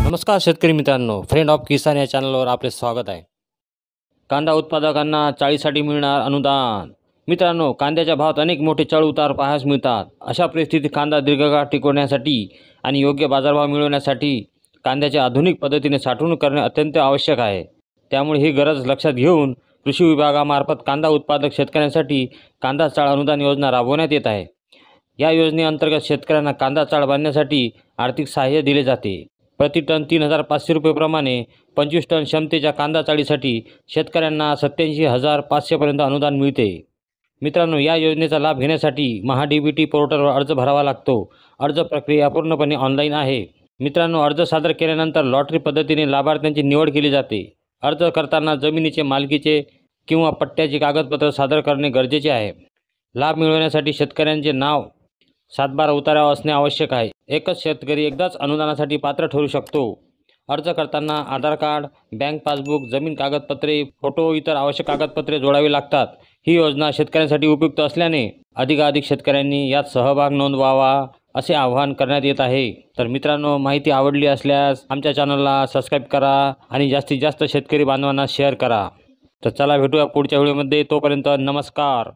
नमस्कार शेतकरी मित्रांनो, फ्रेंड ऑफ किसान या चॅनलवर आपले स्वागत आहे। कांदा उत्पादकांना चाळीसाठी मिळणार अनुदान। मित्रांनो, कांद्याच्या भावात अनेक मोठे चढ-उतार पाहायला मिळतात। अशा परिस्थितीत कांदा दीर्घकाळ टिकवण्यासाठी आणि योग्य बाजारभाव मिळवण्यासाठी कांद्याच्या आधुनिक पद्धतीने साठवणूक करणे अत्यंत आवश्यक आहे। त्यामुळे ही गरज लक्षात घेऊन कृषी विभागामार्फत कांदा उत्पादक शेतकऱ्यांसाठी कांदा चाळ अनुदान योजना राबवण्यात येत आहे। या योजनेअंतर्गत शेतकऱ्यांना कांदा चाळ बांधण्यासाठी आर्थिक सहाय्य दिले जाते। प्रति टन 3,500 रुपये प्रमाणे 25 टन क्षमतेच्या कांदा चाळीसाठी शेतकऱ्यांना 87,500 पर्यंत अनुदान मिळते। मित्रांनो, या योजनेचा लाभ घेण्यासाठी महा-डी-बी-टी पोर्टलवर अर्ज भरावा लागतो। अर्ज प्रक्रिया पूर्णपणे ऑनलाईन आहे। मित्रांनो, अर्ज सादर केल्यानंतर लॉटरी पद्धतीने लाभार्थ्यांची निवड केली जाते। अर्ज करताना जमिनीचे मालकीचे किंवा पट्ट्याचे कागदपत्र सादर करणे गरजेचे आहे। लाभ मिळवण्यासाठी शेतकऱ्यांचे नाव 7/12 उतार्यावर असणे आवश्यक आहे। एकच शेतकरी एकदाच अनुदानासाठी पात्र ठरू शकतो। अर्ज करताना आधार कार्ड, बँक पासबुक, जमीन कागदपत्रे, फोटो इतर आवश्यक कागदपत्रे जोडावी लागतात। ही योजना शेतकऱ्यांसाठी उपयुक्त असल्याने अधिकाधिक शेतकऱ्यांनी यात सहभाग नोंदवावा असे आवाहन करण्यात येत आहे। तर मित्रांनो, माहिती आवडली असल्यास आमच्या चॅनलला सबस्क्राईब करा आणि जास्तीत जास्त शेतकरी बांधवांना शेअर करा। तर चला भेटूया पुढच्या व्हिडिओमध्ये। तोपर्यंत नमस्कार।